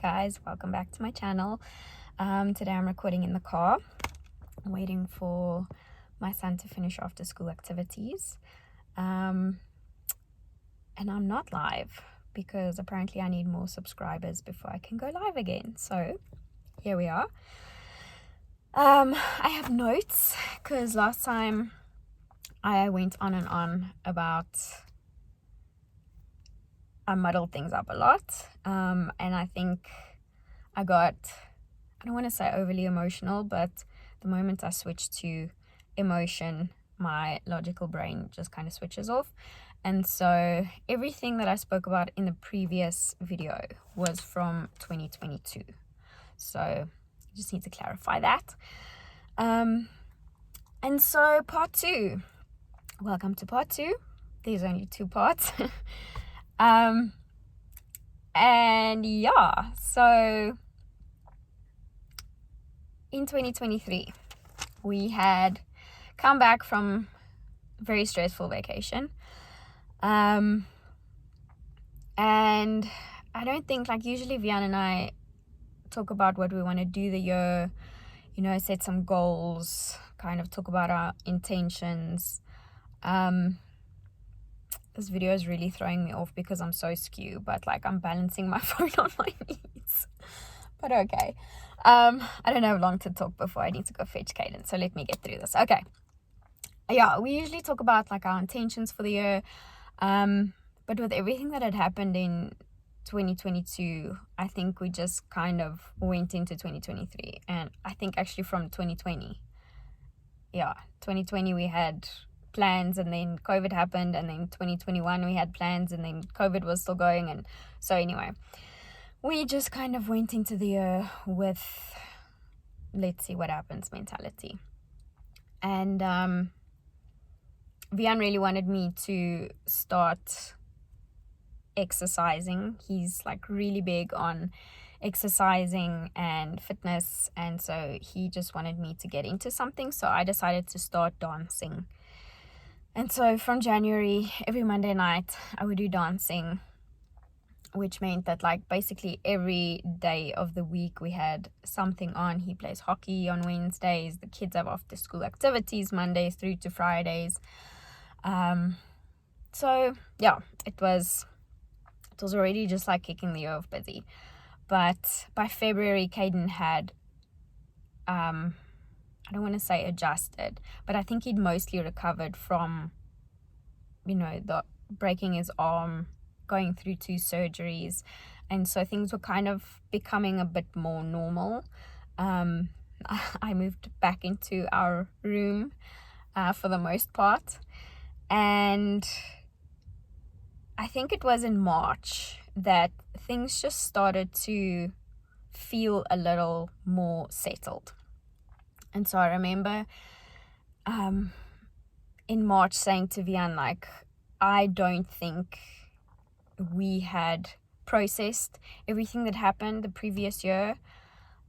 guys, welcome back to my channel. Today I'm recording in the car. I'm waiting for my son to finish after school activities. And I'm not live because apparently I need more subscribers before I can go live again. So here we are. I have notes because last time I went on and on about I muddled things up a lot, and I think I don't want to say overly emotional, but the moment I switch to emotion, my logical brain just kind of switches off. And so everything that I spoke about in the previous video was from 2022. So I just need to clarify that. And so part 2. Welcome to part 2. There's only 2 parts. And yeah, so in 2023, we had come back from a very stressful vacation. And I don't think, like, usually Vian and I talk about what we want to do the year, set some goals, kind of talk about our intentions. This video is really throwing me off because I'm so skew, but like I'm balancing my phone on my knees. But okay. I don't have long to talk before I need to go fetch Caden, so let me get through this. Okay. Yeah, we usually talk about like our intentions for the year. But with everything that had happened in 2022, I think we just kind of went into 2023. And I think actually from 2020, 2020 we had plans, and then COVID happened, and then 2021 we had plans, and then COVID was still going. And so anyway, we just kind of went into the year with let's see what happens mentality. And Vian really wanted me to start exercising. He's like really big on exercising and fitness, and so he just wanted me to get into something. So I decided to start dancing. And so from January, every Monday night I would do dancing, which meant that like basically every day of the week we had something on. He plays hockey on Wednesdays. The kids have after school activities Mondays through to Fridays. So yeah, it was already just like kicking the year off busy. But by February, Caden had I don't want to say adjusted, but I think he'd mostly recovered from the breaking his arm, going through 2 surgeries, and so things were kind of becoming a bit more normal. I moved back into our room for the most part, and I think it was in March that things just started to feel a little more settled. And so I remember in March saying to Vian, like, I don't think we had processed everything that happened the previous year.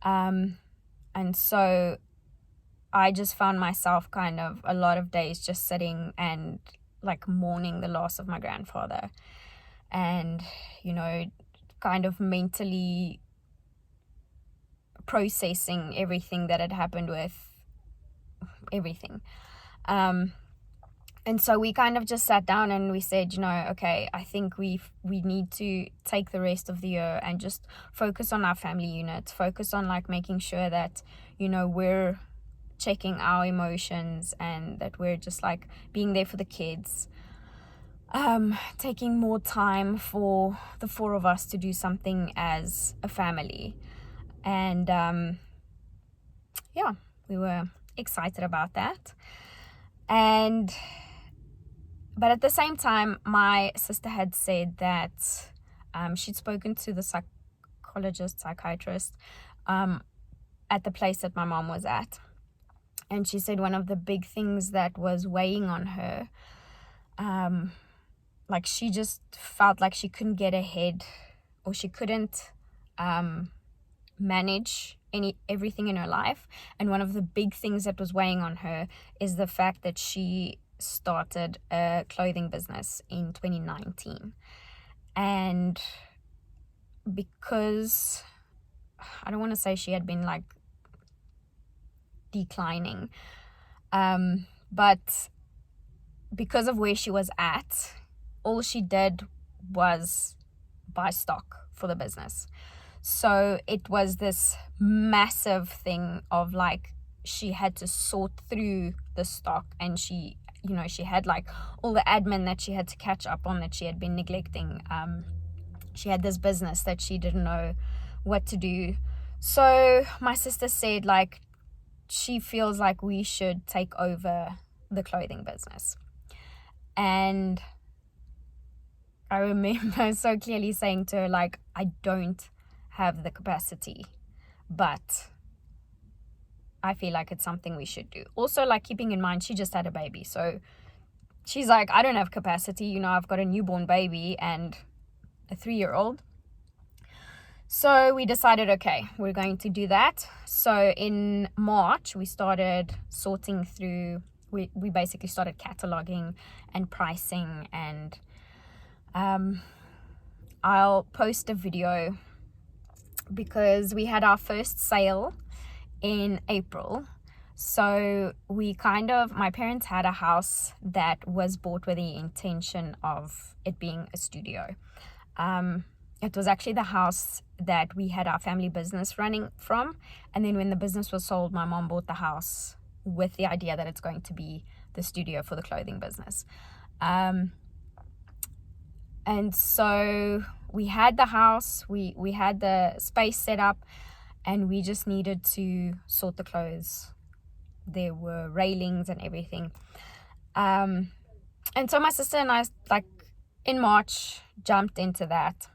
And so I just found myself kind of a lot of days just sitting and like mourning the loss of my grandfather, and kind of mentally processing everything that had happened with everything. And so we kind of just sat down and we said, okay, I think we need to take the rest of the year and just focus on our family unit, focus on like making sure that we're checking our emotions, and that we're just like being there for the kids, taking more time for the 4 of us to do something as a family. And we were excited about that. But at the same time, my sister had said that she'd spoken to the psychiatrist at the place that my mom was at. And she said one of the big things that was weighing on her, like she just felt like she couldn't get ahead, or she couldn't manage everything in her life. And one of the big things that was weighing on her is the fact that she started a clothing business in 2019. And because I don't want to say she had been like declining, but because of where she was at, all she did was buy stock for the business. So it was this massive thing of like, she had to sort through the stock, and she had like all the admin that she had to catch up on that she had been neglecting. She had this business that she didn't know what to do. So my sister said like she feels like we should take over the clothing business. And I remember so clearly saying to her like, I don't have the capacity, but I feel like it's something we should do. Also, like, keeping in mind she just had a baby, so she's like, I don't have capacity, I've got a newborn baby and a 3-year-old. So we decided, okay, we're going to do that. So in March we started sorting through, we basically started cataloging and pricing, and I'll post a video because we had our first sale in April. So my parents had a house that was bought with the intention of it being a studio. It was actually the house that we had our family business running from. And then when the business was sold, my mom bought the house with the idea that it's going to be the studio for the clothing business. And so we had the house, we had the space set up, and we just needed to sort the clothes. There were railings and everything. And so my sister and I, like, in March, jumped into that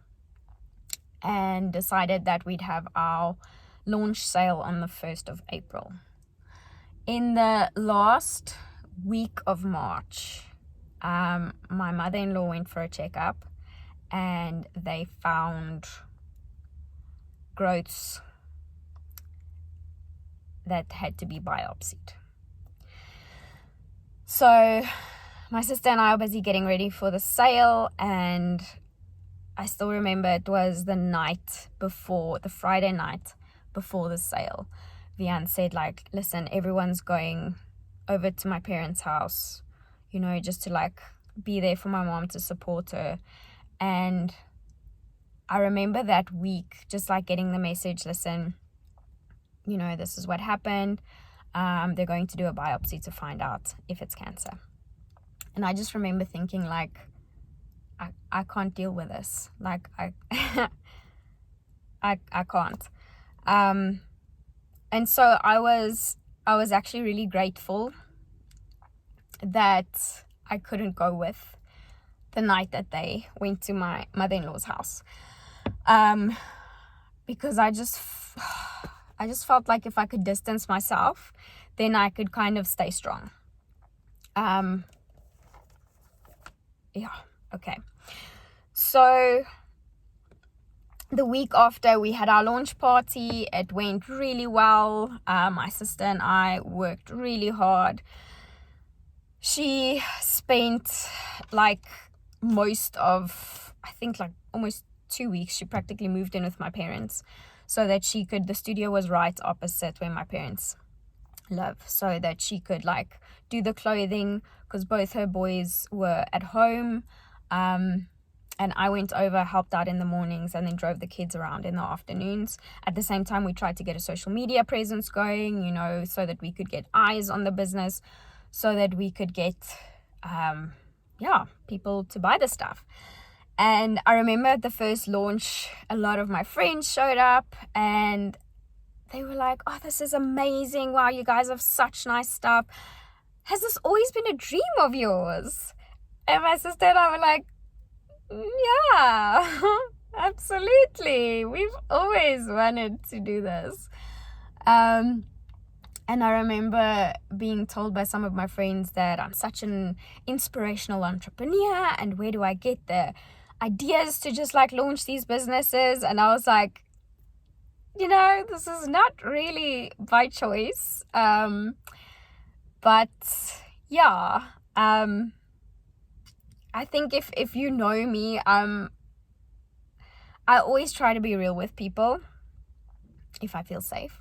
and decided that we'd have our launch sale on the 1st of April. In the last week of March, my mother-in-law went for a checkup, and they found growths that had to be biopsied. So my sister and I are busy getting ready for the sale, and I still remember it was the Friday night before the sale. Vian said, like, listen, everyone's going over to my parents' house, just to like be there for my mom, to support her. And I remember that week just like getting the message, listen, this is what happened. They're going to do a biopsy to find out if it's cancer. And I just remember thinking like, I can't deal with this. Like, I can't. And so I was actually really grateful that I couldn't go with the night that they went to my mother-in-law's house. Because I just felt like if I could distance myself, then I could kind of stay strong. Okay. So the week after we had our launch party, it went really well. My sister and I worked really hard. She spent like most of, I think like almost 2 weeks, she practically moved in with my parents so that the studio was right opposite where my parents live, so that she could like do the clothing, because both her boys were at home. And I went over, helped out in the mornings, and then drove the kids around in the afternoons. At the same time, we tried to get a social media presence going, so that we could get eyes on the business, so that we could get, people to buy the stuff. And I remember at the first launch, a lot of my friends showed up, and they were like, oh, this is amazing. Wow, you guys have such nice stuff. Has this always been a dream of yours? And my sister and I were like, yeah, absolutely. We've always wanted to do this. And I remember being told by some of my friends that I'm such an inspirational entrepreneur, and where do I get the ideas to just like launch these businesses? And I was like, this is not really by choice. But yeah, I think if you know me, I always try to be real with people. if I feel safe.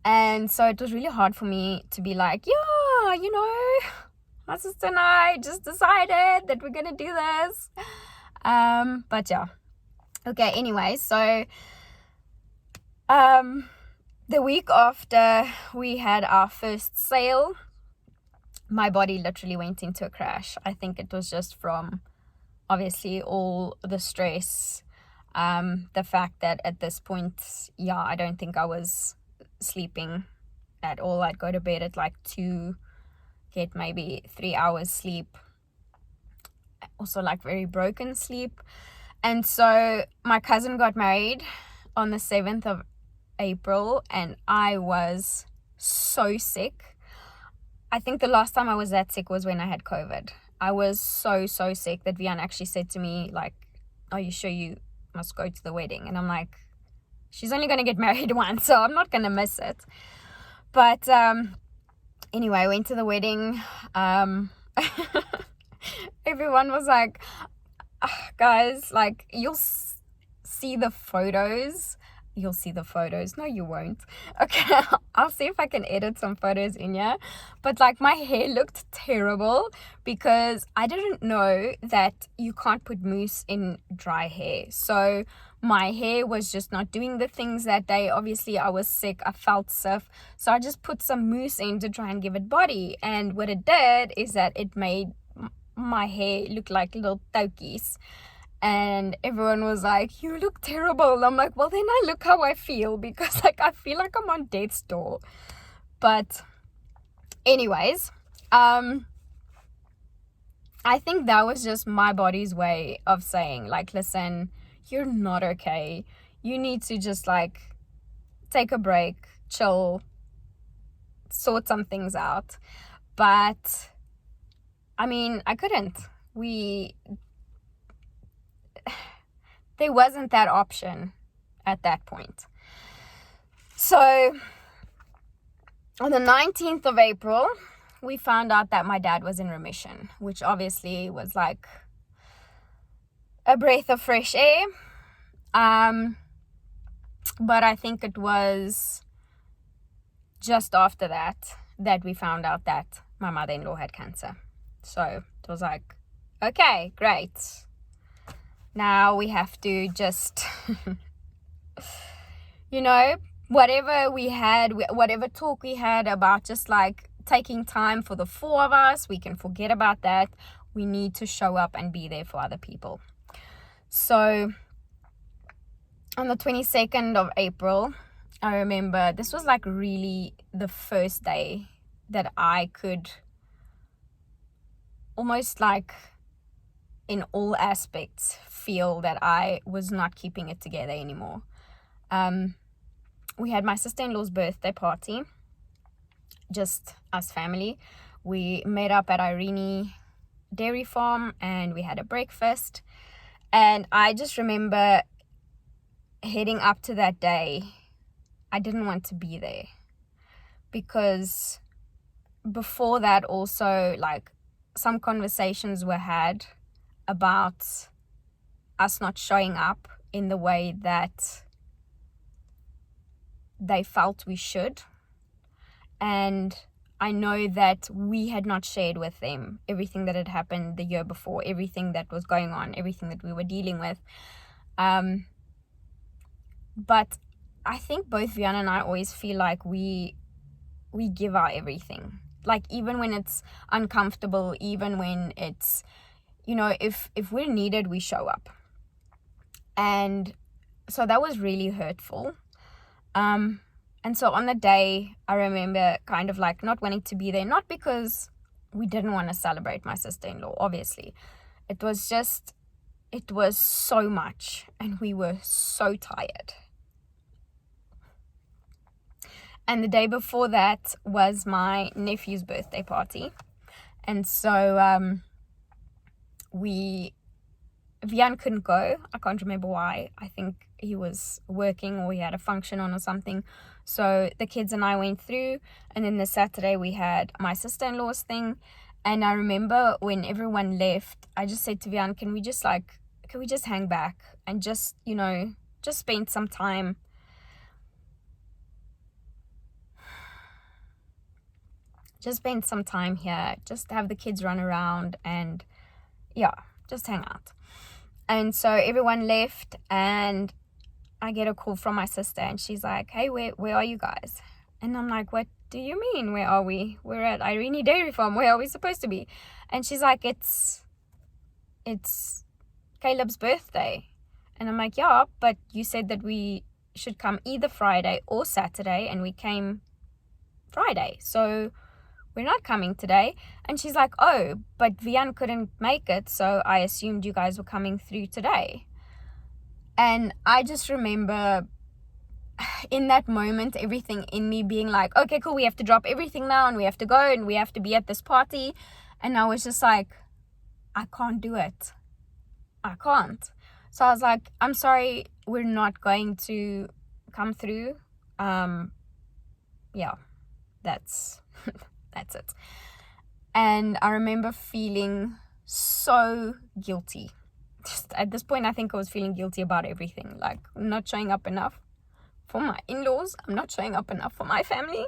And so it was really hard for me to be like, yeah, you know, my sister and I just decided that we're gonna do this. But yeah. Okay, anyway, so the week after we had our first sale, my body literally went into a crash. I think it was just from obviously all the stress, the fact that at this point, yeah, I don't think I was sleeping at all. I'd go to bed at like 2, get maybe 3 hours sleep, also like very broken sleep. And so my cousin got married on the 7th of April, and I was so sick. I think the last time I was that sick was when I had COVID. I was so sick that Vian actually said to me, like, are you sure you must go to the wedding? And I'm like, she's only going to get married once, so I'm not going to miss it. But anyway, I went to the wedding. Everyone was like, guys, like, you'll see the photos. You'll see the photos. No, you won't. Okay, I'll see if I can edit some photos in here. But like, my hair looked terrible because I didn't know that you can't put mousse in dry hair. So my hair was just not doing the things that day. Obviously, I was sick. I felt stiff. So I just put some mousse in to try and give it body. And what it did is that it made my hair look like little tokies. And everyone was like, you look terrible. And I'm like, well, then I look how I feel, because like I feel like I'm on death's door. But anyways, I think that was just my body's way of saying, like, listen, you're not okay. You need to just like take a break, chill, sort some things out. But I mean, I couldn't. There wasn't that option at that point. So on the 19th of April, we found out that my dad was in remission, which obviously was like a breath of fresh air. But I think it was just after that we found out that my mother-in-law had cancer. So it was like, okay, great. Now we have to just, you know, whatever we had, whatever talk we had about just like taking time for the 4 of us, we can forget about that. We need to show up and be there for other people. So on the 22nd of April, I remember this was like really the first day that I could almost like in all aspects feel that I was not keeping it together anymore. We had my sister-in-law's birthday party, just us family. We met up at Irene Dairy Farm and we had a breakfast. And I just remember heading up to that day, I didn't want to be there, because before that also, like, some conversations were had about us not showing up in the way that they felt we should. And I know that we had not shared with them everything that had happened the year before, everything that was going on, everything that we were dealing with. But I think both Vian and I always feel like we give our everything. Like, even when it's uncomfortable, even when it's, you know, if we're needed, we show up. And so that was really hurtful. And so on the day, I remember kind of like not wanting to be there, not because we didn't want to celebrate my sister-in-law, obviously. It was just, it was so much and we were so tired. And the day before that was my nephew's birthday party. And so Vian couldn't go. I can't remember why. I think he was working or he had a function on or something. So the kids and I went through. And then the Saturday we had my sister-in-law's thing. And I remember when everyone left, I just said to Vian, can we just hang back and just, you know, just spend some time just spend some time here, just have the kids run around and yeah, just hang out. And so everyone left, and I get a call from my sister, and she's like, hey, where are you guys? And I'm like, what do you mean, where are we? We're at Irene Dairy Farm. Where are we supposed to be? And she's like, it's Caleb's birthday. And I'm like, yeah, but you said that we should come either Friday or Saturday, and we came Friday, so we're not coming today. And she's like, oh, but Vian couldn't make it, so I assumed you guys were coming through today. And I just remember in that moment, everything in me being like, okay, cool, we have to drop everything now, and we have to go, and we have to be at this party. And I was just like, I can't do it. I can't. So I was like, I'm sorry, we're not going to come through. Yeah, that's that's it. And I remember feeling so guilty. Just at this point, I think I was feeling guilty about everything. Like, I'm not showing up enough for my in-laws. I'm not showing up enough for my family.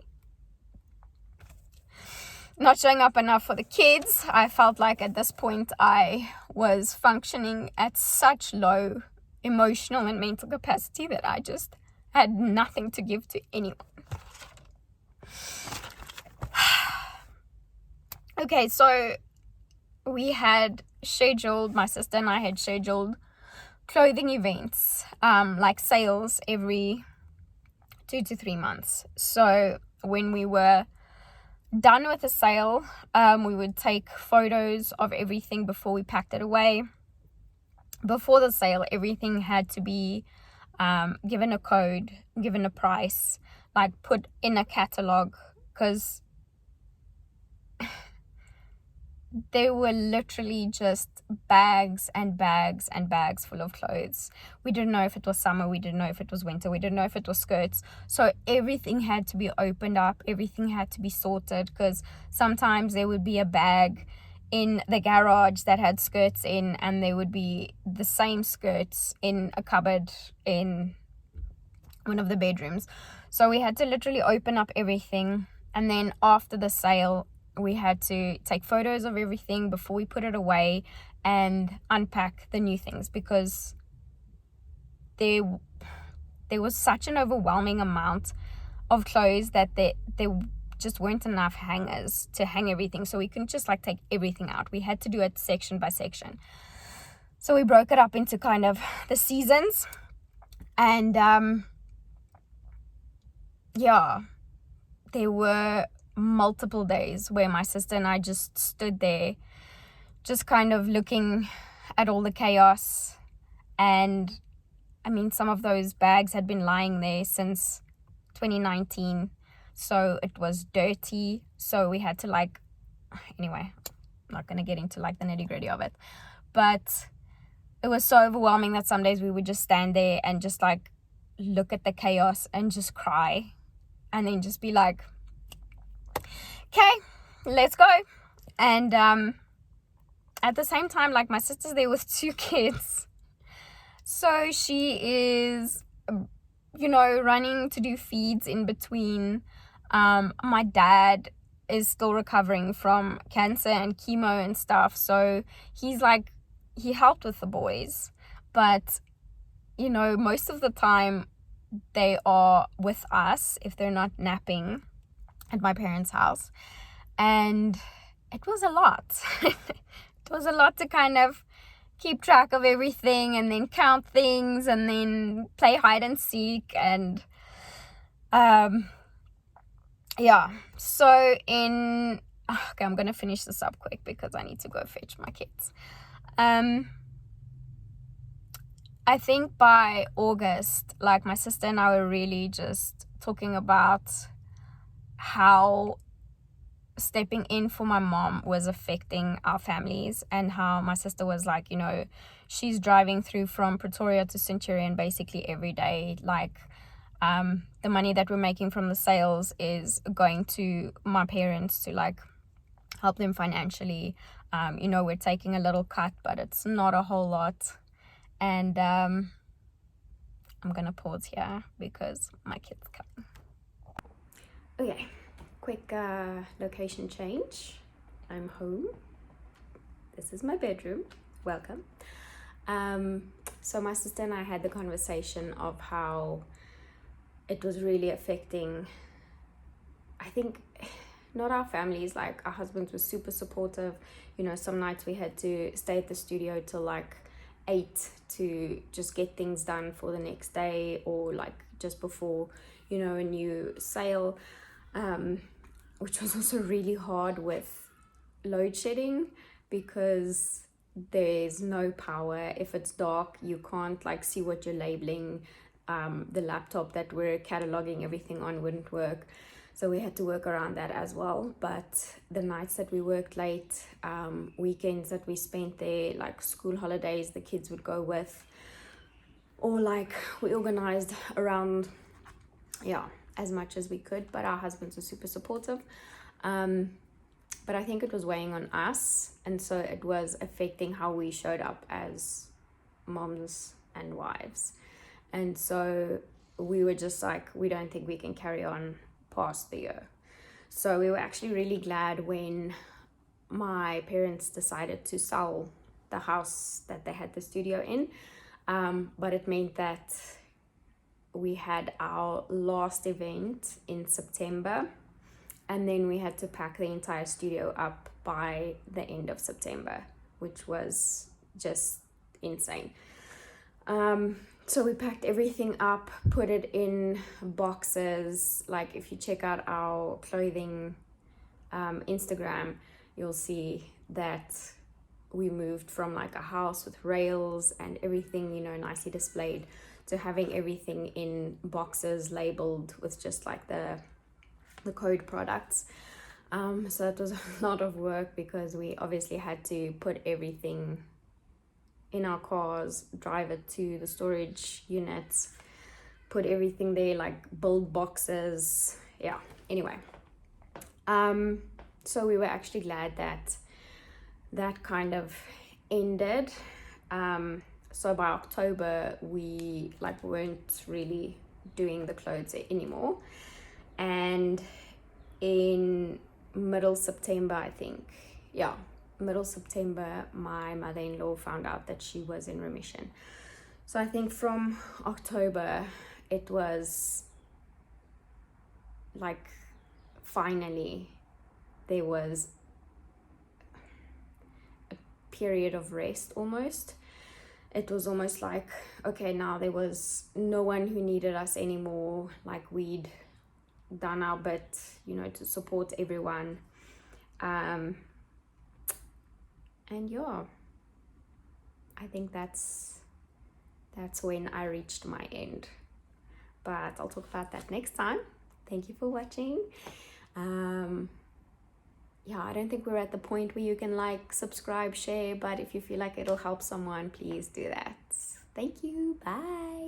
Not showing up enough for the kids. I felt like at this point I was functioning at such low emotional and mental capacity that I just had nothing to give to anyone. Okay, so we had scheduled, my sister and I had scheduled clothing events, like sales every 2 to 3 months. So when we were done with the sale, we would take photos of everything before we packed it away. Before the sale, everything had to be given a code, given a price, like put in a catalog, because they were literally just bags and bags and bags full of clothes. We didn't know if it was summer, we didn't know if it was winter, we didn't know if it was skirts. So everything had to be opened up, everything had to be sorted, because sometimes there would be a bag in the garage that had skirts in, and there would be the same skirts in a cupboard in one of the bedrooms. So we had to literally open up everything, and then after the sale we had to take photos of everything before we put it away and unpack the new things, because there was such an overwhelming amount of clothes that there just weren't enough hangers to hang everything, so we couldn't just like take everything out. We had to do it section by section. So we broke it up into kind of the seasons, and yeah, there were multiple days where my sister and I just stood there, just kind of looking at all the chaos. And I mean, some of those bags had been lying there since 2019, so it was dirty. So we had to like, anyway, I'm not gonna get into like the nitty-gritty of it, but it was so overwhelming that some days we would just stand there and just like look at the chaos and just cry, and then just be like, okay, let's go. And at the same time, like, my sister's there with 2 kids, so she is, running to do feeds in between. My dad is still recovering from cancer and chemo and stuff, so he's like, he helped with the boys, but most of the time they are with us if they're not napping at my parents' house. And it was a lot. It was a lot to kind of keep track of everything, and then count things, and then play hide and seek, and yeah. So okay, I'm gonna finish this up quick because I need to go fetch my kids. I think by August, like, my sister and I were really just talking about how stepping in for my mom was affecting our families, and how my sister was like, she's driving through from Pretoria to Centurion basically every day. Like, the money that we're making from the sales is going to my parents to like help them financially. We're taking a little cut, but it's not a whole lot. And I'm gonna pause here because my kids come. Okay, quick location change. I'm home. This is my bedroom. Welcome. So my sister and I had the conversation of how it was really affecting, I think, not our families. Like, our husbands were super supportive. You know, some nights we had to stay at the studio till like 8 to just get things done for the next day, or like just before, you know, a new sale, which was also really hard with load shedding, because there's no power. If it's dark, you can't like see what you're labeling. The laptop that we're cataloging everything on wouldn't work, so we had to work around that as well. But the nights that we worked late, weekends that we spent there, like school holidays the kids would go with, or like we organized around, yeah, as much as we could. But our husbands were super supportive. But I think it was weighing on us, and so it was affecting how we showed up as moms and wives. And so we were just like, we don't think we can carry on past the year. So we were actually really glad when my parents decided to sell the house that they had the studio in. But it meant that we had our last event in September, and then we had to pack the entire studio up by the end of September, which was just insane. So we packed everything up, put it in boxes. Like, if you check out our clothing Instagram, you'll see that we moved from like a house with rails and everything, you know, nicely displayed, to having everything in boxes labeled with just like the code products. So it was a lot of work, because we obviously had to put everything in our cars, drive it to the storage units, put everything there, like build boxes. Yeah, anyway. So we were actually glad that that kind of ended. So by October we like weren't really doing the clothes anymore, and in middle September, I think, yeah, middle September, my mother-in-law found out that she was in remission. So I think from October it was like, finally there was a period of rest almost. It was almost like, okay, now there was no one who needed us anymore. Like, we'd done our bit, you know, to support everyone. And yeah, I think that's when I reached my end. But I'll talk about that next time. Thank you for watching. Yeah, I don't think we're at the point where you can like, subscribe, share, but if you feel like it'll help someone, please do that. Thank you. Bye.